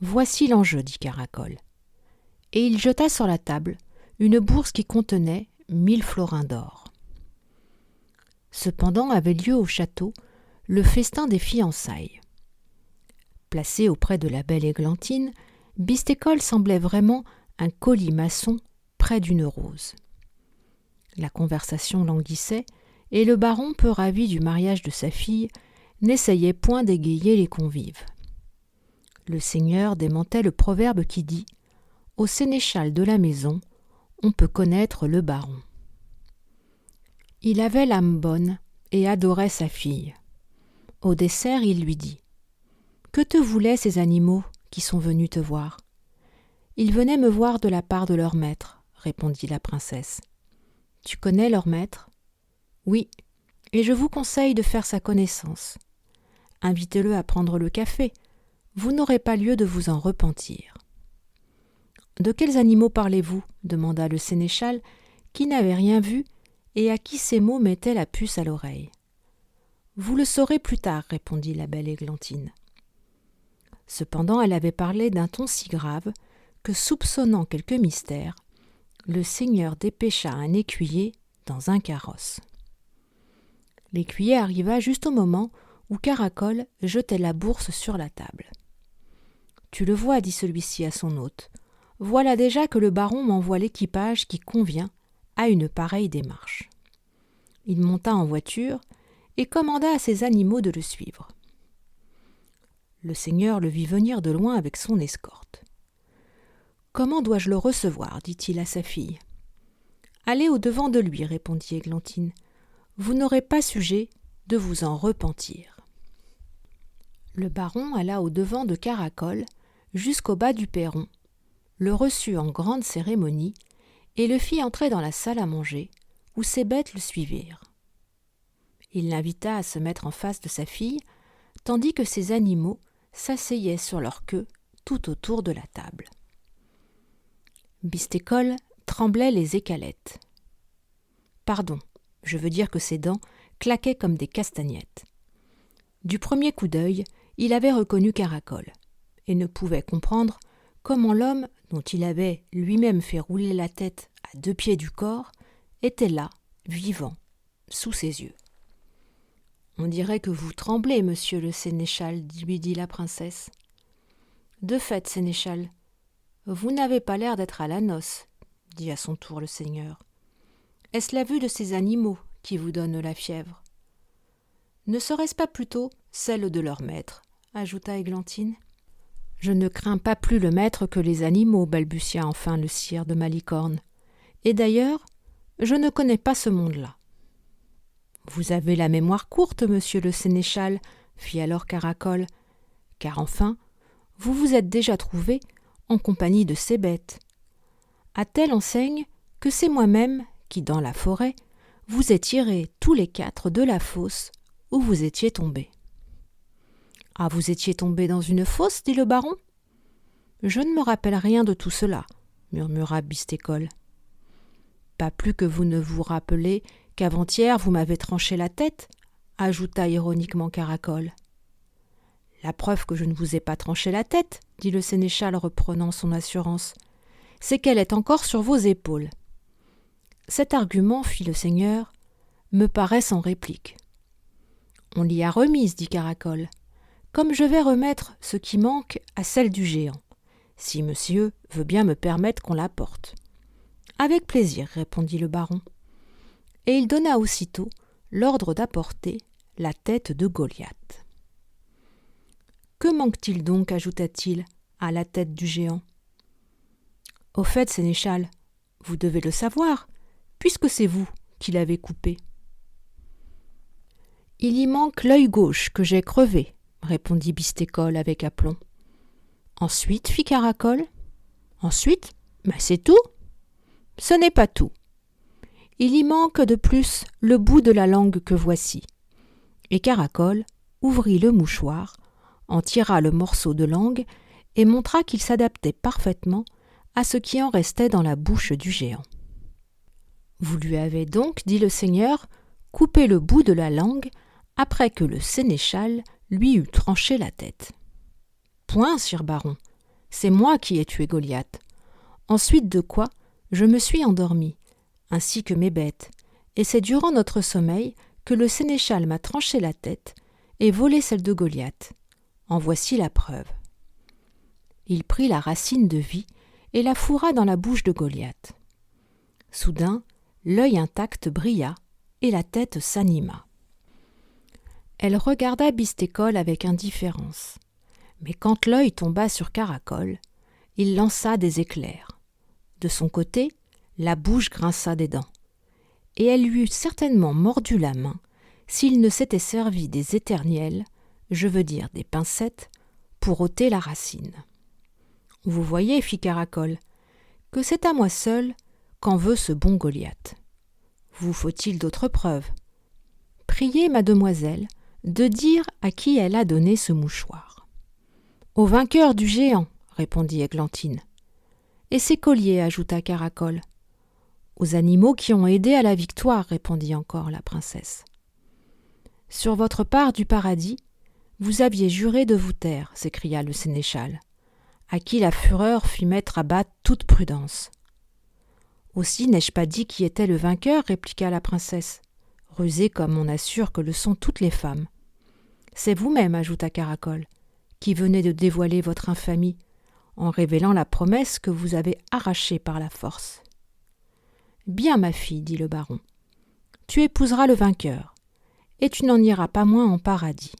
Voici l'enjeu, dit Caracol. Et il jeta sur la table une bourse qui contenait 1000 florins d'or. Cependant avait lieu au château le festin des fiançailles. Placé auprès de la belle Églantine, Bistécole semblait vraiment un colimaçon près d'une rose. La conversation languissait, et le baron, peu ravi du mariage de sa fille, n'essayait point d'égayer les convives. Le seigneur démentait le proverbe qui dit « Au sénéchal de la maison, on peut connaître le baron ». Il avait l'âme bonne et adorait sa fille. Au dessert, il lui dit « Que te voulaient ces animaux qui sont venus te voir ?»« Ils venaient me voir de la part de leur maître, » répondit la princesse. « Tu connais leur maître ? » ?»« Oui, et je vous conseille de faire sa connaissance. Invitez-le à prendre le café, vous n'aurez pas lieu de vous en repentir. »« De quels animaux parlez-vous » demanda le sénéchal, qui n'avait rien vu et à qui ces mots mettaient la puce à l'oreille. « Vous le saurez plus tard, » répondit la belle Églantine. Cependant, elle avait parlé d'un ton si grave que, soupçonnant quelque mystère, le seigneur dépêcha un écuyer dans un carrosse. L'écuyer arriva juste au moment où Caracol jetait la bourse sur la table. « Tu le vois, dit celui-ci à son hôte, voilà déjà que le baron m'envoie l'équipage qui convient à une pareille démarche. » Il monta en voiture et commanda à ses animaux de le suivre. Le seigneur le vit venir de loin avec son escorte. « Comment dois-je le recevoir » dit-il à sa fille. « Allez au-devant de lui, répondit Églantine. Vous n'aurez pas sujet de vous en repentir. » Le baron alla au-devant de Caracol jusqu'au bas du perron, le reçut en grande cérémonie et le fit entrer dans la salle à manger, où ses bêtes le suivirent. Il l'invita à se mettre en face de sa fille, tandis que ses animaux s'asseyaient sur leur queue tout autour de la table. Bistécole tremblait les écalettes. Pardon, je veux dire que ses dents claquaient comme des castagnettes. Du premier coup d'œil, il avait reconnu Caracol et ne pouvait comprendre comment l'homme dont il avait lui-même fait rouler la tête à 2 pieds du corps était là, vivant, sous ses yeux. « On dirait que vous tremblez, monsieur le sénéchal, lui dit la princesse. « De fait, sénéchal, vous n'avez pas l'air d'être à la noce, dit à son tour le seigneur. Est-ce la vue de ces animaux qui vous donne la fièvre ? Ne serait-ce pas plutôt celle de leur maître, ajouta Églantine. Je ne crains pas plus le maître que les animaux, balbutia enfin le sire de Malicorne. Et d'ailleurs, je ne connais pas ce monde-là. Vous avez la mémoire courte, monsieur le sénéchal, fit alors Caracol, car enfin, vous vous êtes déjà trouvé en compagnie de ces bêtes. À telle enseigne que c'est moi-même qui, dans la forêt, vous ai tirés tous les 4 de la fosse où vous étiez tombés. »« Ah, vous étiez tombés dans une fosse, dit le baron. Je ne me rappelle rien de tout cela, murmura Bistécole. Pas plus que vous ne vous rappelez qu'avant-hier vous m'avez tranché la tête, ajouta ironiquement Caracole. La preuve que je ne vous ai pas tranché la tête, dit le sénéchal reprenant son assurance, c'est qu'elle est encore sur vos épaules. Cet argument, fit le seigneur, me paraît sans réplique. On l'y a remise, dit Caracole, comme je vais remettre ce qui manque à celle du géant, si monsieur veut bien me permettre qu'on la porte. Avec plaisir, répondit le baron. Et il donna aussitôt l'ordre d'apporter la tête de Goliath. Que manque-t-il donc, ajouta-t-il, à la tête du géant? Au fait, sénéchal, vous devez le savoir, puisque c'est vous qui l'avez coupé. Il y manque l'œil gauche que j'ai crevé, répondit Bistécole avec aplomb. Ensuite, fit Caracole. Ensuite, c'est tout. Ce n'est pas tout. Il y manque de plus le bout de la langue que voici. Et Caracole ouvrit le mouchoir, en tira le morceau de langue et montra qu'il s'adaptait parfaitement à ce qui en restait dans la bouche du géant. Vous lui avez donc, dit le seigneur, coupé le bout de la langue après que le sénéchal lui eut tranché la tête. Point, sire baron, c'est moi qui ai tué Goliath. Ensuite de quoi, je me suis endormi, ainsi que mes bêtes, et c'est durant notre sommeil que le sénéchal m'a tranché la tête et volé celle de Goliath. En voici la preuve. Il prit la racine de vie et la fourra dans la bouche de Goliath. Soudain, l'œil intact brilla et la tête s'anima. Elle regarda Bistécole avec indifférence, mais quand l'œil tomba sur Caracole, il lança des éclairs. De son côté, la bouche grinça des dents, et elle lui eût certainement mordu la main s'il ne s'était servi des éterniels, je veux dire des pincettes, pour ôter la racine. Vous voyez, fit Caracole, que c'est à moi seul qu'en veut ce bon Goliath. Vous faut-il d'autres preuves? Priez mademoiselle de dire à qui elle a donné ce mouchoir. Au vainqueur du géant, répondit Églantine. Et ses colliers, ajouta Caracole. Aux animaux qui ont aidé à la victoire, répondit encore la princesse. Sur votre part du paradis, vous aviez juré de vous taire, s'écria le sénéchal, à qui la fureur fit mettre à bas toute prudence. Aussi n'ai-je pas dit qui était le vainqueur, répliqua la princesse, rusée comme on assure que le sont toutes les femmes. C'est vous-même, ajouta Caracole, qui venez de dévoiler votre infamie, en révélant la promesse que vous avez arrachée par la force. Bien, ma fille, dit le baron, tu épouseras le vainqueur, et tu n'en iras pas moins en paradis.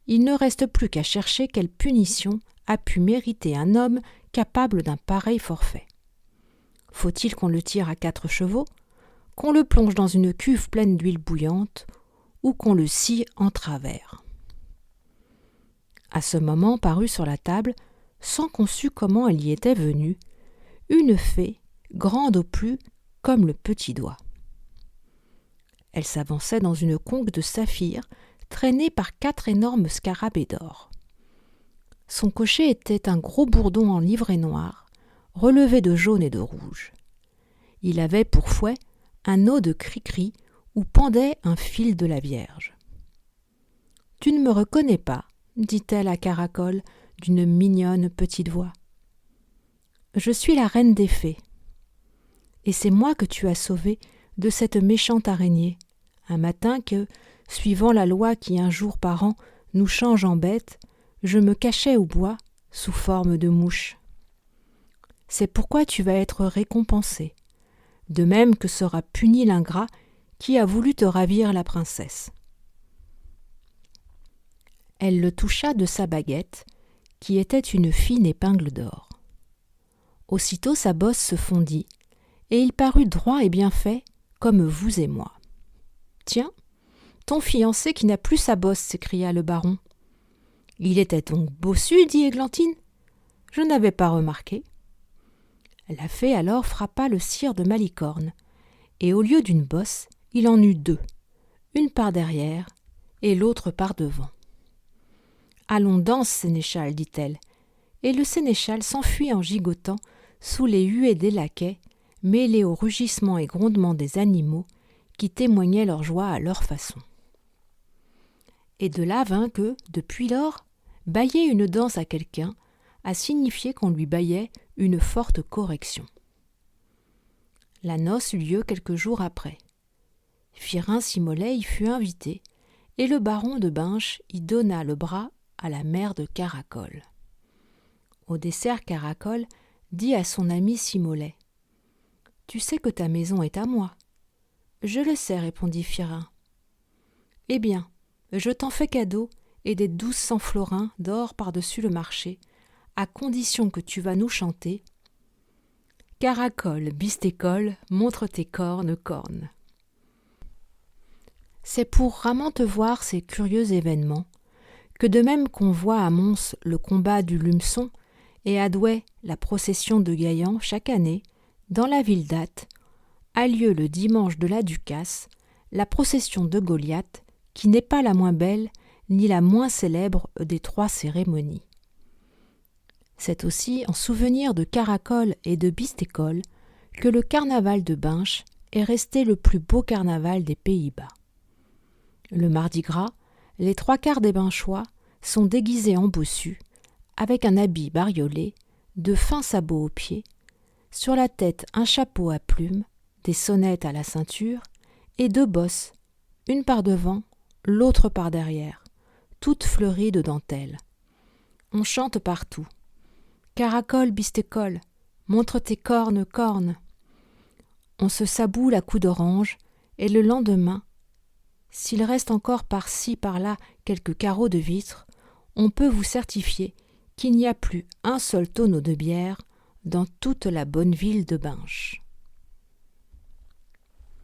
Il ne reste plus qu'à chercher quelle punition a pu mériter un homme capable d'un pareil forfait. Faut-il qu'on le tire à 4 chevaux, qu'on le plonge dans une cuve pleine d'huile bouillante, ou qu'on le scie en travers? À ce moment parut sur la table, sans qu'on sût comment elle y était venue, une fée, grande au plus comme le petit doigt. Elle s'avançait dans une conque de saphir, traînée par 4 énormes scarabées d'or. Son cocher était un gros bourdon en livrée noire, relevé de jaune et de rouge. Il avait pour fouet un aude de cri-cri où pendait un fil de la Vierge. « Tu ne me reconnais pas ?» dit-elle à Caracole d'une mignonne petite voix. « Je suis la reine des fées. Et c'est moi que tu as sauvée de cette méchante araignée, un matin que, suivant la loi qui un jour par an nous change en bêtes, je me cachais au bois sous forme de mouche. C'est pourquoi tu vas être récompensé, de même que sera puni l'ingrat qui a voulu te ravir la princesse. » Elle le toucha de sa baguette, qui était une fine épingle d'or. Aussitôt sa bosse se fondit, et il parut droit et bien fait, comme vous et moi. « Tiens, ton fiancé qui n'a plus sa bosse !» s'écria le baron. « Il était donc bossu ?» dit Églantine. « Je n'avais pas remarqué. » La fée alors frappa le sire de Malicorne, et au lieu d'une bosse, il en eut 2, une par derrière et l'autre par devant. « Allons, danse, sénéchal, dit-elle, et le sénéchal s'enfuit en gigotant sous les huées des laquais, mêlées aux rugissements et grondements des animaux qui témoignaient leur joie à leur façon. Et de là vint que, depuis lors, bâiller une danse à quelqu'un a signifié qu'on lui bâillait une forte correction. La noce eut lieu quelques jours après. Firin-Simolet y fut invité, et le baron de Binche y donna le bras à la mère de Caracol. Au dessert, Caracol dit à son ami Simolet : « Tu sais que ta maison est à moi. »« Je le sais, répondit Firin. »« Eh bien, je t'en fais cadeau et des 1200 florins d'or par-dessus le marché, à condition que tu vas nous chanter « Caracol, bistécole, montre tes cornes, cornes ». C'est pour ramentevoir ces curieux événements que de même qu'on voit à Mons le combat du Lumeçon et à Douai la procession de Gaillan chaque année, dans la ville d'Ath, a lieu le dimanche de la Ducasse, la procession de Goliath, qui n'est pas la moins belle ni la moins célèbre des 3 cérémonies. C'est aussi en souvenir de Caracol et de Bistécole que le carnaval de Binche est resté le plus beau carnaval des Pays-Bas. Le mardi gras, les 3/4 des Binchois sont déguisés en bossus, avec un habit bariolé, de fins sabots aux pieds, sur la tête un chapeau à plumes, des sonnettes à la ceinture et 2 bosses, une par devant, l'autre par derrière, toutes fleuries de dentelles. On chante partout. Caracol, bistécole, montre tes cornes, cornes. On se saboule à coups d'orange, et le lendemain, s'il reste encore par-ci par-là quelques carreaux de vitre, on peut vous certifier qu'il n'y a plus un seul tonneau de bière dans toute la bonne ville de Binche.